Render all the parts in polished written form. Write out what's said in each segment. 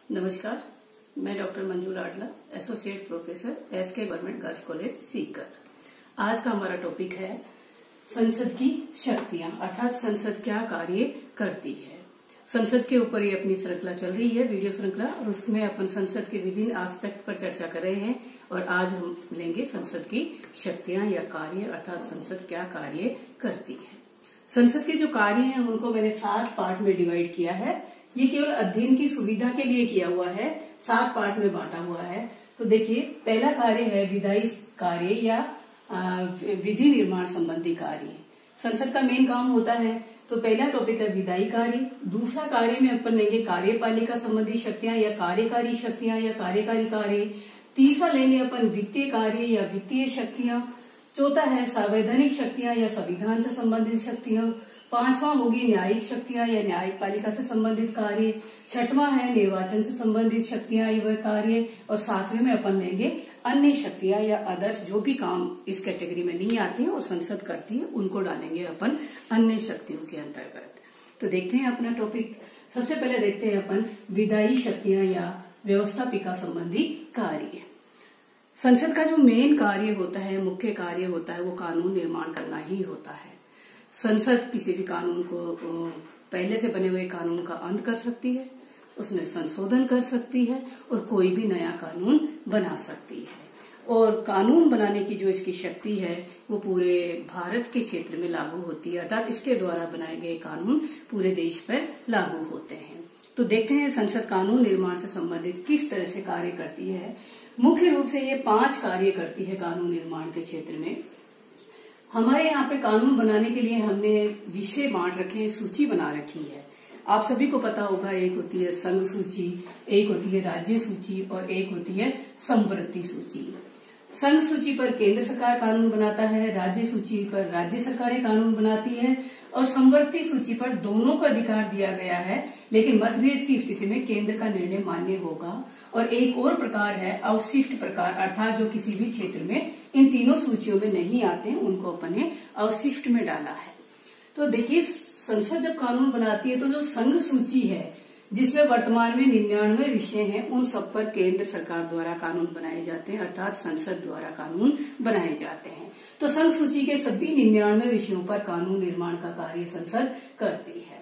नमस्कार, मैं doctor Manju Ladla, associate professor SK government girls college Sikar. आज का हमारा टॉपिक है संसद की शक्तियां, अर्थात संसद क्या कार्य करती है। संसद के ऊपर ये अपनी श्रृंखला चल रही है, वीडियो श्रृंखला, और उसमें अपन संसद के विभिन्न एस्पेक्ट पर चर्चा कर रहे हैं। और आज हम लेंगे संसद की शक्तियां या कार्य, अर्थात संसद क्या कार्य करती है। संसद के जो कार्य हैं उनको मैंने 7 पार्ट में डिवाइड किया है। ये केवल अध्ययन की सुविधा के लिए किया हुआ है, 7 पार्ट में बांटा हुआ है। तो देखिए, पहला कार्य है विधायी कार्य या विधि निर्माण संबंधी कार्य। संसद का मेन काम होता है, तो पहला टॉपिक है विधायी कार्य। दूसरा कार्य में अपन लेंगे कार्यपालिका संबंधी शक्तियां या कार्यकारी शक्तियां या कार्यकारी कार्य। तीसरा लेंगे अपन वित्तीय कार्य या वित्तीय शक्तियां। चौथा है संवैधानिक शक्तियां या संविधान से संबंधित शक्तियां। पांचवा होगी न्यायिक शक्तियां या न्यायपालिका से संबंधित कार्य। छठवां है निर्वाचन से संबंधित शक्तियां या कार्य। और सातवें में अपन लेंगे अन्य शक्तियां या अदर्स, जो भी काम इस कैटेगरी में नहीं आती है और संसद करती है, उनको डालेंगे अपन अन्य शक्तियों के अंतर्गत। तो देखते हैं अपना टॉपिक। सबसे पहले देखते हैं अपन विधायी शक्तियां या व्यवस्थापिका संबंधी कार्य। संसद का जो मेन कार्य होता है, मुख्य कार्य होता है, वो कानून निर्माण करना ही होता है। संसद किसी भी कानून को, पहले से बने हुए कानून का अंत कर सकती है, उसमें संशोधन कर सकती है और कोई भी नया कानून बना सकती है। और कानून बनाने की जो इसकी शक्ति है वो पूरे भारत के क्षेत्र में लागू होती है, अर्थात इसके द्वारा बनाए गए कानून पूरे देश पर लागू होते हैं। तो देखते हैं संसद कानून निर्माण से संबंधित किस तरह से कार्य करती है। मुख्य रूप से ये 5 कार्य करती है कानून निर्माण के क्षेत्र में। हमारे यहाँ पे कानून बनाने के लिए हमने विषय बांट रखे हैं, सूची बना रखी है। आप सभी को पता होगा, एक होती है संघ सूची, एक होती है राज्य सूची और एक होती है समवर्ती सूची। संघ सूची पर केंद्र सरकार कानून बनाता है, राज्य सूची पर राज्य सरकारें कानून बनाती है और समवर्ती सूची पर दोनों को अधिकार दिया गया है, लेकिन मतभेद की स्थिति में केंद्र का निर्णय मान्य होगा। और एक और प्रकार है अवशिष्ट प्रकार, अर्थात जो किसी भी क्षेत्र में इन तीनों सूचियों में नहीं आते हैं, उनको अपन ने अवशिष्ट में डाला है। तो देखिए, संसद जब कानून बनाती है तो जो संघ सूची है, जिसमें वर्तमान में 99 विषय हैं, उन सब पर केंद्र सरकार द्वारा कानून बनाए जाते हैं, अर्थात संसद द्वारा कानून बनाए जाते हैं। तो संघ सूची के सभी 99 विषयों पर कानून निर्माण का कार्य संसद करती है।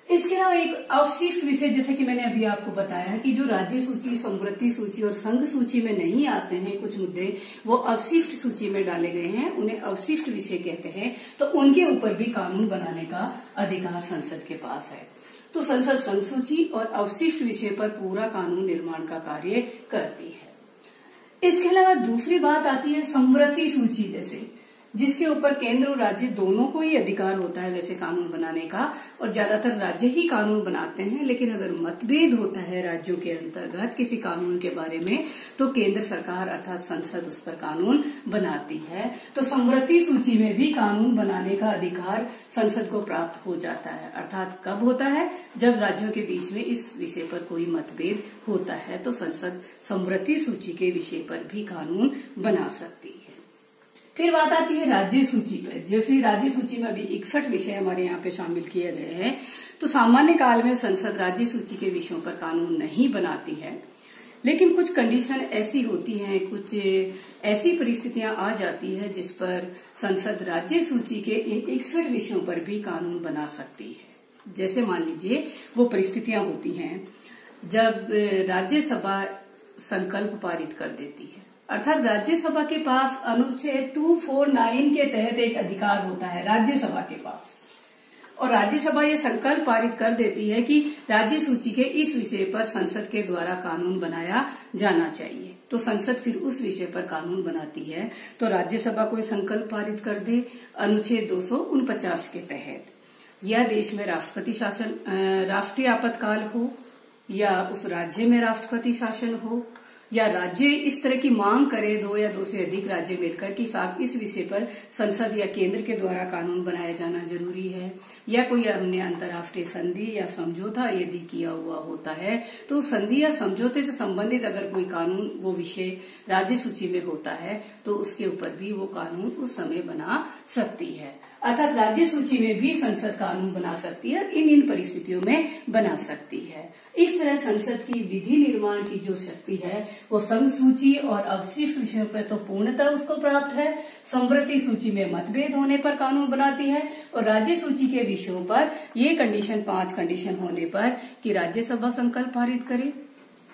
इसके अलावा एक अवशिष्ट विषय, जैसे कि मैंने अभी आपको बताया है कि जो राज्य सूची, समवर्ती सूची और संघ सूची में नहीं आते हैं कुछ मुद्दे, वो अवशिष्ट सूची में डाले गए हैं, उन्हें अवशिष्ट विषय कहते हैं। तो उनके ऊपर भी कानून बनाने का अधिकार संसद के पास है। तो संसद संघ सूची और अवशिष्ट विषय पर पूरा कानून निर्माण का कार्य करती है। इसके अलावा दूसरी बात आती है समवर्ती सूची, जैसे जिसके ऊपर केंद्र और राज्य दोनों को ही अधिकार होता है वैसे कानून बनाने का, और ज्यादातर राज्य ही कानून बनाते हैं। लेकिन अगर मतभेद होता है राज्यों के अंतर्गत किसी कानून के बारे में, तो केंद्र सरकार अर्थात संसद उस पर कानून बनाती है। तो समवर्ती सूची में भी कानून बनाने का अधिकार संसद को प्राप्त हो जाता है। अर्थात कब होता है? जब राज्यों के बीच में इस विषय पर कोई मतभेद होता है, तो संसद समवर्ती सूची के विषय पर भी कानून बना सकती है। फिर बात आती है राज्य सूची पे। जैसे राज्य सूची में अभी 61 विषय हमारे यहाँ पे शामिल किए गए हैं। तो सामान्य काल में संसद राज्य सूची के विषयों पर कानून नहीं बनाती है, लेकिन कुछ कंडीशन ऐसी होती हैं, कुछ ऐसी परिस्थितियां आ जाती है जिस पर संसद राज्य सूची के इन 61 विषयों पर भी कानून बना सकती है। जैसे मान लीजिए, वो परिस्थितियां होती हैं जब राज्यसभा संकल्प पारित कर देती है, अर्थात राज्यसभा के पास अनुच्छेद 249 के तहत एक अधिकार होता है राज्यसभा के पास, और राज्यसभा ये संकल्प पारित कर देती है कि राज्य सूची के इस विषय पर संसद के द्वारा कानून बनाया जाना चाहिए। तो संसद फिर उस विषय पर कानून बनाती है। तो राज्यसभा कोई संकल्प पारित कर दे अनुच्छेद 249 के तहत, या देश में राष्ट्रपति शासन, राष्ट्रीय आपातकाल हो, या उस राज्य में राष्ट्रपति शासन हो, या राज्य इस तरह की मांग करे, 2 या 2 से अधिक राज्य मिलकर कि साहब इस विषय पर संसद या केंद्र के द्वारा कानून बनाया जाना जरूरी है, या कोई अन्य अंतर्राष्ट्रीय संधि या समझौता यदि किया हुआ होता है, तो संधि या समझौते से संबंधित अगर कोई कानून, वो विषय राज्य सूची में होता है, तो उसके ऊपर भी वो कानून उस समय बना सकती है। अर्थात राज्य सूची में भी संसद कानून बना सकती है, इन परिस्थितियों में बना सकती है। इस तरह संसद की विधि निर्माण की जो शक्ति है वो संघ सूची और अवशिष्ट विषयों पर तो पूर्णतः उसको प्राप्त है, समवर्ती सूची में मतभेद होने पर कानून बनाती है, और राज्य सूची के विषयों पर ये कंडीशन 5 कंडीशन होने पर कि राज्यसभा संकल्प पारित करे,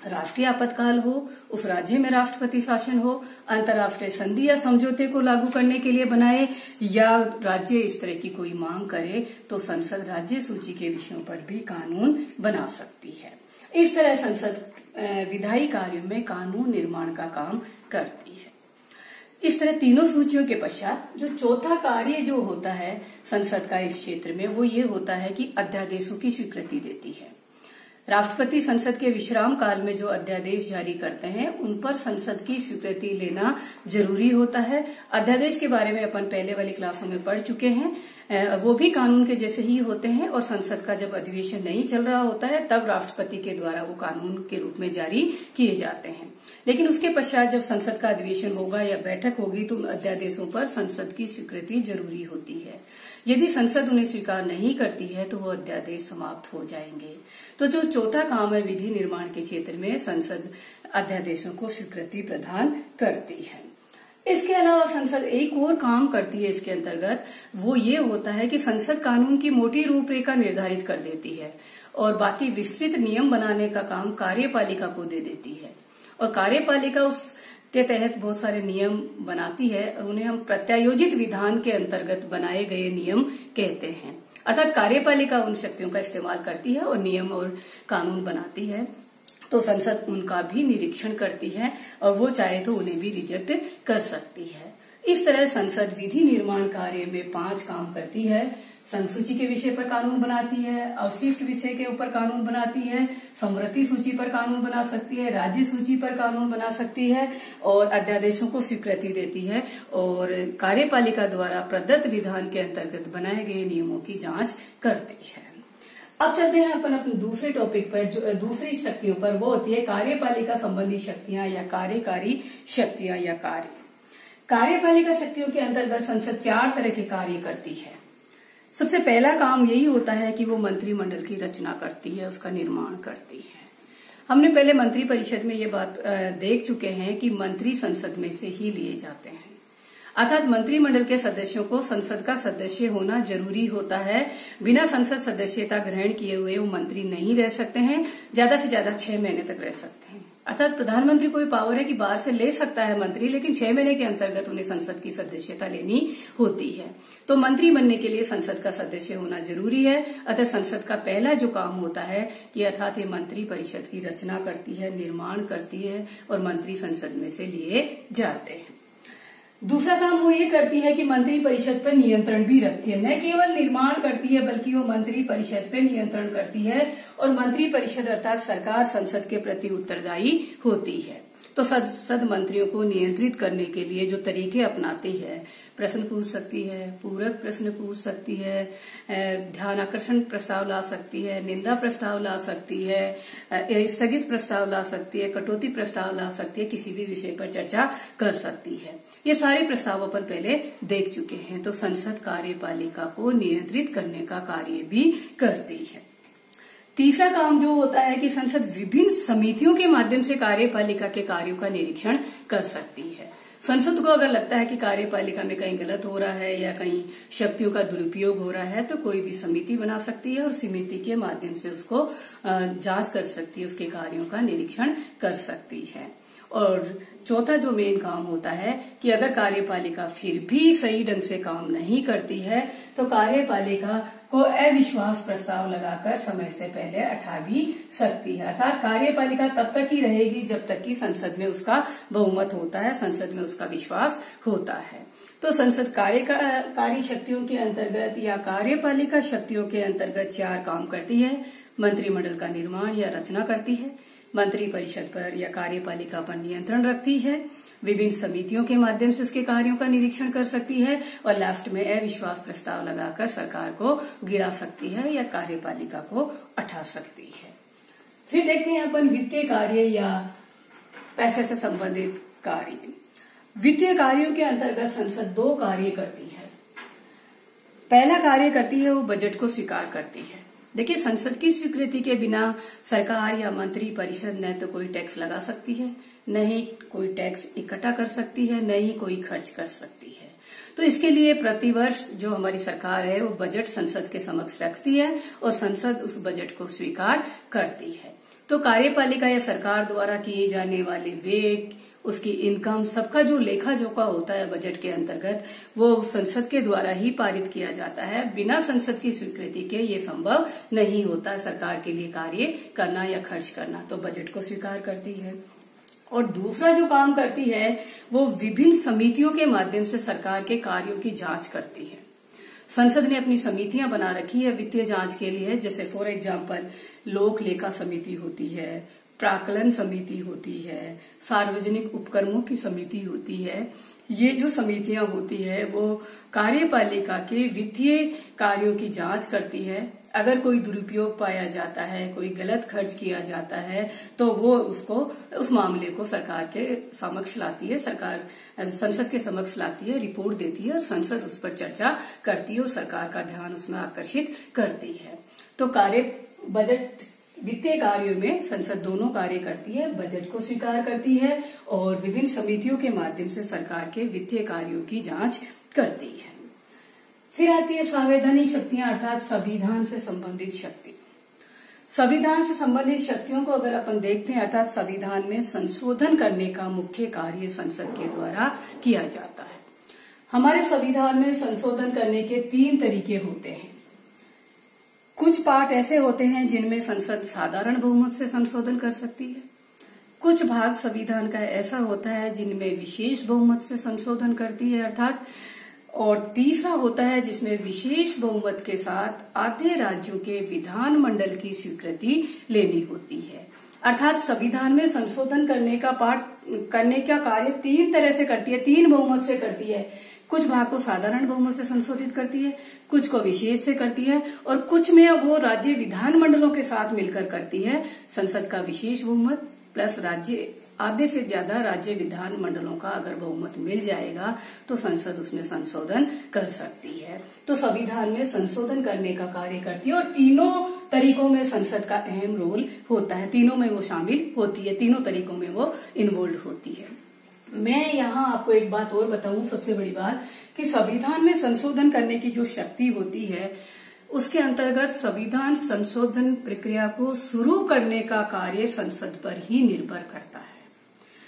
राष्ट्रीय आपातकाल हो, उस राज्य में राष्ट्रपति शासन हो, अंतर्राष्ट्रीय संधि या समझौते को लागू करने के लिए बनाए, या राज्य इस तरह की कोई मांग करे तो संसद राज्य सूची के विषयों पर भी कानून बना सकती है। इस तरह संसद विधायी कार्यों में कानून निर्माण का काम करती है। इस तरह तीनों सूचियों के पश्चात जो चौथा कार्य जो होता है संसद का इस क्षेत्र में वो ये होता है कि अध्यादेशों की स्वीकृति देती है। राष्ट्रपति संसद के विश्राम काल में जो अध्यादेश जारी करते हैं उन पर संसद की स्वीकृति लेना जरूरी होता है। अध्यादेश के बारे में अपन पहले वाली क्लासों में पढ़ चुके हैं, वो भी कानून के जैसे ही होते हैं, और संसद का जब अधिवेशन नहीं चल रहा होता है तब राष्ट्रपति के द्वारा वो कानून के रूप में जारी किए जाते हैं। लेकिन उसके पश्चात जब संसद का अधिवेशन होगा या बैठक होगी तो अध्यादेशों पर संसद की स्वीकृति जरूरी होती है। यदि संसद उन्हें स्वीकार नहीं करती है तो वो अध्यादेश समाप्त हो जाएंगे। तो जो चौथा काम है विधि निर्माण के क्षेत्र में संसद अध्यादेशों को स्वीकृति प्रदान करती है। इसके अलावा संसद एक और काम करती है इसके अंतर्गत, वो ये होता है कि संसद कानून की मोटी रूपरेखा निर्धारित कर देती है और बाकी विस्तृत नियम बनाने का काम कार्यपालिका को दे देती है, और कार्यपालिका उसके तहत बहुत सारे नियम बनाती है और उन्हें हम प्रत्यायोजित विधान के अंतर्गत बनाए गए नियम कहते हैं। अर्थात कार्यपालिका उन शक्तियों का इस्तेमाल करती है और नियम और कानून बनाती है, तो संसद उनका भी निरीक्षण करती है और वो चाहे तो उन्हें भी रिजेक्ट कर सकती है। इस तरह संसद विधि निर्माण कार्य में 5 काम करती है। संघ सूची के विषय पर कानून बनाती है, अवशिष्ट विषय के ऊपर कानून बनाती है, समवर्ती सूची पर कानून बना सकती है, राज्य सूची पर कानून बना सकती है और अध्यादेशों को स्वीकृति देती है, और कार्यपालिका द्वारा प्रदत्त विधान के अंतर्गत बनाए गए नियमों की जांच करती है। अब चलते हैं अपन अपने दूसरे टॉपिक पर, जो दूसरी शक्तियों पर, वो होती है कार्यपालिका संबंधी शक्तियां या कार्यकारी शक्तियां या कार्य। कार्यपालिका शक्तियों के अंतर्गत संसद 4 तरह के कार्य करती है। सबसे पहला काम यही होता है कि वो मंत्रिमंडल की रचना करती है, उसका निर्माण करती है। हमने पहले मंत्री परिषद में ये बात देख चुके हैं कि मंत्री संसद में से ही लिए जाते हैं, अर्थात मंत्रिमंडल के सदस्यों को संसद का सदस्य होना जरूरी होता है। बिना संसद सदस्यता ग्रहण किए हुए वो मंत्री नहीं रह सकते हैं, ज्यादा से ज्यादा 6 महीने तक रह सकते हैं। अर्थात प्रधानमंत्री कोई पावर है कि बाहर से ले सकता है मंत्री, लेकिन 6 महीने के अंतर्गत उन्हें संसद की सदस्यता लेनी होती है। तो मंत्री बनने के लिए संसद का सदस्य होना जरूरी है। अतः संसद का पहला जो काम होता है कि अर्थात ये मंत्री परिषद की रचना करती है, निर्माण करती है और मंत्री संसद में से लिए जाते हैं। दूसरा काम वो ये करती है कि मंत्री परिषद पर नियंत्रण भी रखती है। न केवल निर्माण करती है बल्कि वो मंत्री परिषद पे नियंत्रण करती है, और मंत्री परिषद अर्थात सरकार संसद के प्रति उत्तरदायी होती है। तो संसद मंत्रियों को नियंत्रित करने के लिए जो तरीके अपनाती है, प्रश्न पूछ सकती है, पूरक प्रश्न पूछ सकती है, ध्यान आकर्षण प्रस्ताव ला सकती है, निंदा प्रस्ताव ला सकती है, स्थगित प्रस्ताव ला सकती है, कटौती प्रस्ताव ला सकती है, किसी भी विषय पर चर्चा कर सकती है। ये सारे प्रस्ताव अपन पहले देख चुके हैं। तो संसद कार्यपालिका को नियंत्रित करने का कार्य भी करती है। तीसरा काम जो होता है कि संसद विभिन्न समितियों के माध्यम से कार्यपालिका के कार्यों का निरीक्षण कर सकती है। संसद को अगर लगता है कि कार्यपालिका में कहीं गलत हो रहा है या कहीं शक्तियों का दुरुपयोग हो रहा है तो कोई भी समिति बना सकती है और समिति के माध्यम से उसको जांच कर सकती है, उसके कार्यों का निरीक्षण कर सकती है। और चौथा जो मेन काम होता है कि अगर कार्यपालिका फिर भी सही ढंग से काम नहीं करती है तो कार्यपालिका को अविश्वास प्रस्ताव लगाकर समय से पहले हटा भी सकती है। अर्थात कार्यपालिका तब तक ही रहेगी जब तक कि संसद में उसका बहुमत होता है, संसद में उसका विश्वास होता है। तो संसद कार्यकारी शक्तियों के अंतर्गत या कार्यपालिका शक्तियों के अंतर्गत 4 काम करती है। मंत्रिमंडल का निर्माण या रचना करती है, मंत्री परिषद पर या कार्यपालिका पर नियंत्रण रखती है, विभिन्न समितियों के माध्यम से उसके कार्यों का निरीक्षण कर सकती है और लास्ट में अविश्वास प्रस्ताव लगाकर सरकार को गिरा सकती है या कार्यपालिका को हटा सकती है। फिर देखते हैं अपन वित्तीय कार्य या पैसे से संबंधित कार्य। वित्तीय कार्यों के अंतर्गत संसद 2 कार्य करती है। पहला कार्य करती है वो बजट को स्वीकार करती है। देखिए, संसद की स्वीकृति के बिना सरकार या मंत्री परिषद न तो कोई टैक्स लगा सकती है, न ही कोई टैक्स इकट्ठा कर सकती है, न ही कोई खर्च कर सकती है। तो इसके लिए प्रतिवर्ष जो हमारी सरकार है वो बजट संसद के समक्ष रखती है और संसद उस बजट को स्वीकार करती है। तो कार्यपालिका या सरकार द्वारा किए जाने वाले व्यय, उसकी इनकम, सबका जो लेखा जोखा होता है बजट के अंतर्गत, वो संसद के द्वारा ही पारित किया जाता है। बिना संसद की स्वीकृति के ये संभव नहीं होता सरकार के लिए कार्य करना या खर्च करना। तो बजट को स्वीकार करती है। और दूसरा जो काम करती है वो विभिन्न समितियों के माध्यम से सरकार के कार्यों की जांच करती है। संसद ने अपनी समितियां बना रखी है वित्तीय जांच के लिए, जैसे फॉर एग्जाम्पल लोक लेखा समिति होती है, प्राक्कलन समिति होती है, सार्वजनिक उपक्रमों की समिति होती है। ये जो समितियां होती है वो कार्यपालिका के वित्तीय कार्यों की जांच करती है। अगर कोई दुरुपयोग पाया जाता है, कोई गलत खर्च किया जाता है, तो वो उस मामले को सरकार के समक्ष लाती है, संसद के समक्ष लाती है, रिपोर्ट देती है और संसद उस पर चर्चा करती है और सरकार का ध्यान उसमें आकर्षित करती है। तो बजट वित्तीय कार्यों में संसद दोनों कार्य करती है, बजट को स्वीकार करती है और विभिन्न समितियों के माध्यम से सरकार के वित्तीय कार्यों की जांच करती है। फिर आती है संवैधानिक शक्तियां, अर्थात संविधान से संबंधित शक्ति। संविधान से संबंधित शक्तियों को अगर अपन देखते हैं, अर्थात संविधान में संशोधन करने का मुख्य कार्य संसद के द्वारा किया जाता है। हमारे संविधान में संशोधन करने के 3 तरीके होते हैं। कुछ पार्ट ऐसे होते हैं जिनमें संसद साधारण बहुमत से संशोधन कर सकती है। कुछ भाग संविधान का ऐसा होता है जिनमें विशेष बहुमत से संशोधन करती है अर्थात, और तीसरा होता है जिसमें विशेष बहुमत के साथ आधे राज्यों के विधानमंडल की स्वीकृति लेनी होती है। अर्थात संविधान में संशोधन करने का कार्य 3 तरह से करती है, 3 बहुमत से करती है। कुछ भाग को साधारण बहुमत से संशोधित करती है, कुछ को विशेष से करती है और कुछ में वो राज्य विधानमंडलों के साथ मिलकर करती है। संसद का विशेष बहुमत प्लस आधे से ज्यादा राज्य विधानमंडलों का अगर बहुमत मिल जाएगा तो संसद उसमें संशोधन कर सकती है। तो संविधान में संशोधन करने का कार्य करती है और तीनों तरीकों में संसद का अहम रोल होता है, तीनों में वो शामिल होती है, तीनों तरीकों में वो इन्वॉल्व होती है। मैं यहाँ आपको एक बात और बताऊं, सबसे बड़ी बात कि संविधान में संशोधन करने की जो शक्ति होती है उसके अंतर्गत संविधान संशोधन प्रक्रिया को शुरू करने का कार्य संसद पर ही निर्भर करता है।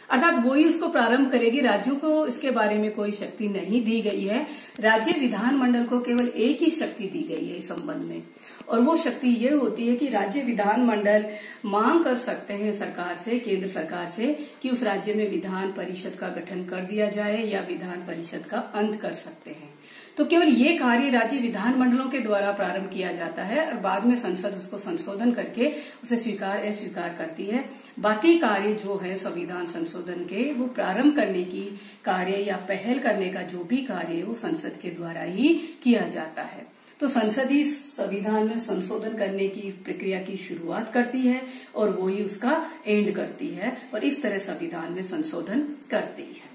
अर्थात वो ही उसको प्रारंभ करेगी, राज्यों को इसके बारे में कोई शक्ति नहीं दी गई है। राज्य विधानमंडल को केवल एक ही शक्ति दी गई है इस संबंध में, और वो शक्ति ये होती है कि राज्य विधानमंडल मांग कर सकते हैं सरकार से, केंद्र सरकार से, कि उस राज्य में विधान परिषद का गठन कर दिया जाए या विधान परिषद का अंत कर सकते हैं। तो केवल ये कार्य राज्य विधानमंडलों के द्वारा प्रारंभ किया जाता है और बाद में संसद उसको संशोधन करके उसे स्वीकार अस्वीकार करती है। बाकी कार्य जो है संविधान संशोधन के, वो प्रारंभ करने की कार्य या पहल करने का जो भी कार्य है वो संसद के द्वारा ही किया जाता है। तो संसद ही संविधान में संशोधन करने की प्रक्रिया की शुरुआत करती है और वो ही उसका एंड करती है और इस तरह संविधान में संशोधन करती है।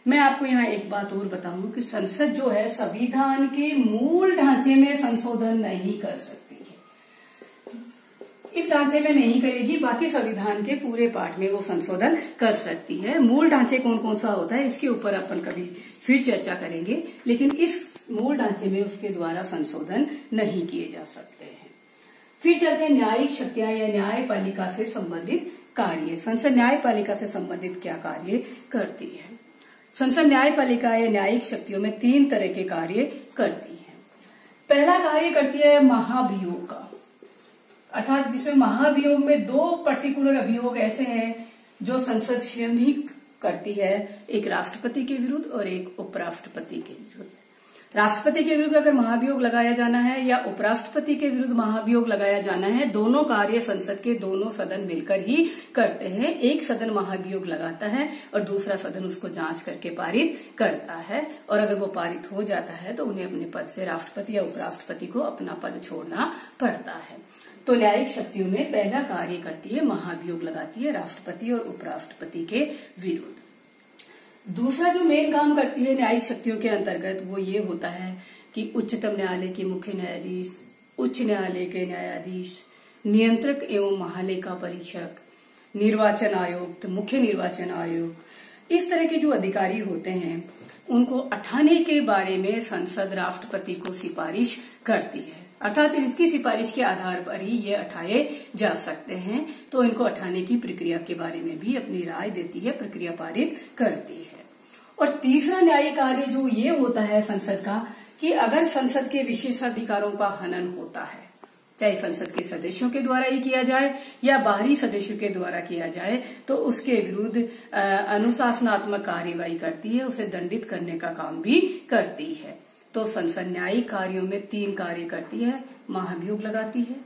मैं आपको यहाँ एक बात और बताऊं कि संसद जो है संविधान के मूल ढांचे में संशोधन नहीं कर सकती है, इस ढांचे में नहीं करेगी, बाकी संविधान के पूरे पार्ट में वो संशोधन कर सकती है। मूल ढांचे कौन कौन सा होता है इसके ऊपर अपन कभी फिर चर्चा करेंगे, लेकिन इस मूल ढांचे में उसके द्वारा संशोधन नहीं किए जा सकते हैं। फिर चलते हैं न्यायिक शक्तियां या न्यायपालिका से संबंधित कार्य। संसद न्यायपालिका से संबंधित क्या कार्य करती है? संसद न्यायपालिका या न्यायिक शक्तियों में 3 तरह के कार्य करती है। पहला कार्य करती है महाभियोग का, अर्थात जिसमें महाभियोग में 2 पर्टिकुलर अभियोग ऐसे हैं जो संसद स्वयं ही करती है, एक राष्ट्रपति के विरुद्ध और एक उपराष्ट्रपति के विरुद्ध। राष्ट्रपति के विरुद्ध अगर महाभियोग लगाया जाना है या उपराष्ट्रपति के विरुद्ध महाभियोग लगाया जाना है, दोनों कार्य संसद के दोनों सदन मिलकर ही करते हैं। एक सदन महाभियोग लगाता है और दूसरा सदन उसको जांच करके पारित करता है, और अगर वो पारित हो जाता है तो उन्हें अपने पद से राष्ट्रपति या उपराष्ट्रपति को अपना पद छोड़ना पड़ता है। तो न्यायिक शक्तियों में पहला कार्य करती है महाभियोग लगाती है राष्ट्रपति और उपराष्ट्रपति के विरुद्ध। दूसरा जो मेन काम करती है न्यायिक शक्तियों के अंतर्गत वो ये होता है कि उच्चतम न्यायालय के मुख्य न्यायाधीश, उच्च न्यायालय के न्यायाधीश, नियंत्रक एवं महालेखा परीक्षक, निर्वाचन आयुक्त, मुख्य निर्वाचन आयुक्त, इस तरह के जो अधिकारी होते हैं उनको हटाने के बारे में संसद राष्ट्रपति को सिफारिश करती है। अर्थात इसकी सिफारिश के आधार पर ही ये हटाए जा सकते हैं। तो इनको हटाने की प्रक्रिया के बारे में भी अपनी राय देती है, प्रक्रिया पारित करती है। और तीसरा न्यायिक कार्य जो ये होता है संसद का, कि अगर संसद के विशेषाधिकारों का हनन होता है, चाहे संसद के सदस्यों के द्वारा ही किया जाए या बाहरी सदस्यों के द्वारा किया जाए, तो उसके विरुद्ध अनुशासनात्मक कार्यवाही करती है, उसे दंडित करने का काम भी करती है। तो संसद न्यायिक कार्यों में 3 कार्य करती है। महाभियोग लगाती है,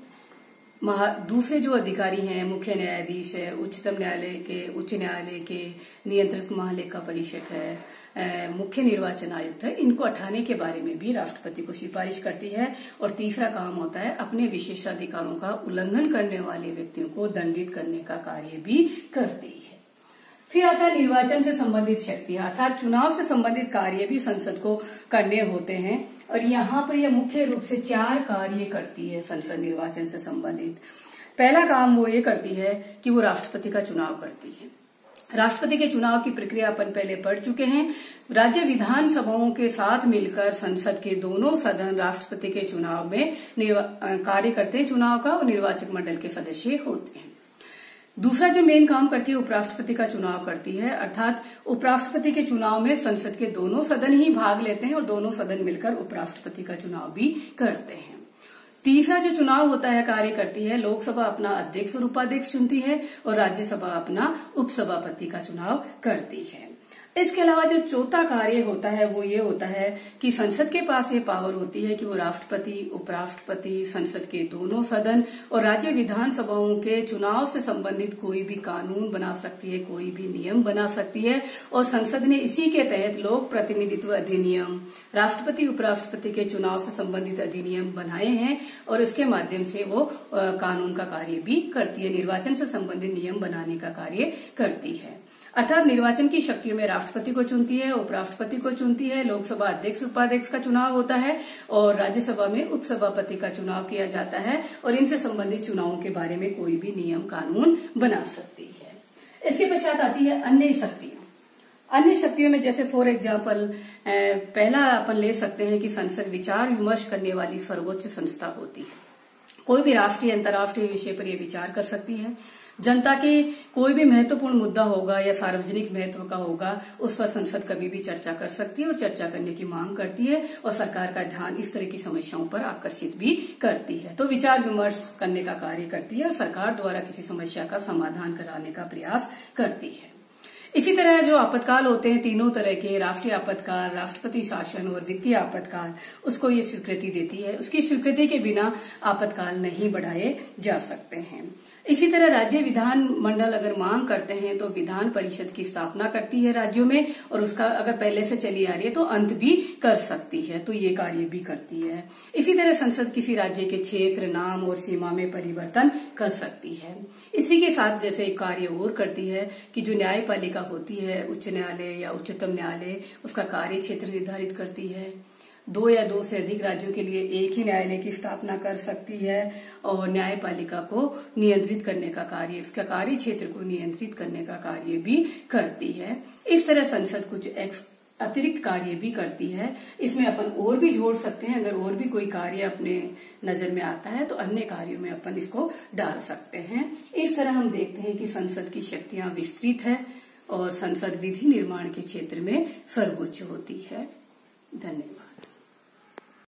दूसरे जो अधिकारी हैं, मुख्य न्यायाधीश है, उच्चतम न्यायालय के, उच्च न्यायालय के नियंत्रक महालेखा परीक्षक है, मुख्य निर्वाचन आयुक्त है, इनको हटाने के बारे में भी राष्ट्रपति को सिफारिश करती है। और तीसरा काम होता है अपने विशेषाधिकारों का उल्लंघन करने वाले व्यक्तियों को दंडित करने का कार्य भी करती है। फिर आता है निर्वाचन से संबंधित शक्तियां, अर्थात चुनाव से संबंधित कार्य भी संसद को करने होते हैं। और यहाँ पर यह मुख्य रूप से 4 कार्य करती है संसद निर्वाचन से संबंधित। पहला काम वो ये करती है कि वो राष्ट्रपति का चुनाव करती है। राष्ट्रपति के चुनाव की प्रक्रिया अपन पहले पढ़ चुके हैं। राज्य विधानसभाओं के साथ मिलकर संसद के दोनों सदन राष्ट्रपति के चुनाव में कार्य करते हैं, चुनाव का, और निर्वाचक मंडल के सदस्य होते हैं। दूसरा जो मेन काम करती है, उपराष्ट्रपति का चुनाव करती है। अर्थात उपराष्ट्रपति के चुनाव में संसद के दोनों सदन ही भाग लेते हैं और दोनों सदन मिलकर उपराष्ट्रपति का चुनाव भी करते हैं। तीसरा जो चुनाव होता है, कार्य करती है, लोकसभा अपना अध्यक्ष और उपाध्यक्ष चुनती है और राज्यसभा अपना उपसभापति का चुनाव करती है। इसके अलावा जो चौथा कार्य होता है वो ये होता है कि संसद के पास ये पावर होती है कि वो राष्ट्रपति, उपराष्ट्रपति, संसद के दोनों सदन और राज्य विधानसभाओं के चुनाव से संबंधित कोई भी कानून बना सकती है, कोई भी नियम बना सकती है। और संसद ने इसी के तहत लोक प्रतिनिधित्व अधिनियम, राष्ट्रपति उपराष्ट्रपति के चुनाव से संबंधित अधिनियम बनाए हैं और इसके माध्यम से वो कानून का कार्य भी करती है, निर्वाचन से संबंधित नियम बनाने का कार्य करती है। अर्थात निर्वाचन की शक्तियों में राष्ट्रपति को चुनती है, उपराष्ट्रपति को चुनती है, लोकसभा अध्यक्ष उपाध्यक्ष का चुनाव होता है और राज्यसभा में उपसभापति का चुनाव किया जाता है और इनसे संबंधित चुनावों के बारे में कोई भी नियम कानून बना सकती है। इसके पश्चात आती है अन्य शक्तियां। अन्य शक्तियों में जैसे फॉर एग्जाम्पल पहला अपन ले सकते हैं कि संसद विचार विमर्श करने वाली सर्वोच्च संस्था होती है। कोई भी राष्ट्रीय अंतर्राष्ट्रीय विषय पर यह विचार कर सकती है। जनता के कोई भी महत्वपूर्ण मुद्दा होगा या सार्वजनिक महत्व का होगा, उस पर संसद कभी भी चर्चा कर सकती है और चर्चा करने की मांग करती है और सरकार का ध्यान इस तरह की समस्याओं पर आकर्षित भी करती है। तो विचार विमर्श करने का कार्य करती है और सरकार द्वारा किसी समस्या का समाधान कराने का प्रयास करती है। इसी तरह जो आपातकाल होते हैं, तीनों तरह के, राष्ट्रीय आपातकाल, राष्ट्रपति शासन और वित्तीय आपातकाल, उसको ये स्वीकृति देती है। उसकी स्वीकृति के बिना आपातकाल नहीं बढ़ाए जा सकते हैं। इसी तरह राज्य विधान मंडल अगर मांग करते हैं तो विधान परिषद की स्थापना करती है राज्यों में और उसका अगर पहले से चली आ रही है तो अंत भी कर सकती है, तो ये कार्य भी करती है। इसी तरह संसद किसी राज्य के क्षेत्र, नाम और सीमा में परिवर्तन कर सकती है। इसी के साथ जैसे एक कार्य और करती है कि जो न्यायपालिका होती है, उच्च न्यायालय या उच्चतम न्यायालय, उसका कार्य क्षेत्र निर्धारित करती है। 2 या 2 से अधिक राज्यों के लिए एक ही न्यायालय की स्थापना कर सकती है और न्यायपालिका को नियंत्रित करने का कार्य, उसका कार्य क्षेत्र को नियंत्रित करने का कार्य भी करती है। इस तरह संसद कुछ अतिरिक्त कार्य भी करती है। इसमें अपन और भी जोड़ सकते हैं, अगर और भी कोई कार्य अपने नजर में आता है तो अन्य कार्यों में अपन इसको डाल सकते हैं। इस तरह हम देखते हैं कि संसद की शक्तियां विस्तृत है और संसद विधि निर्माण के क्षेत्र में सर्वोच्च होती है। धन्यवाद।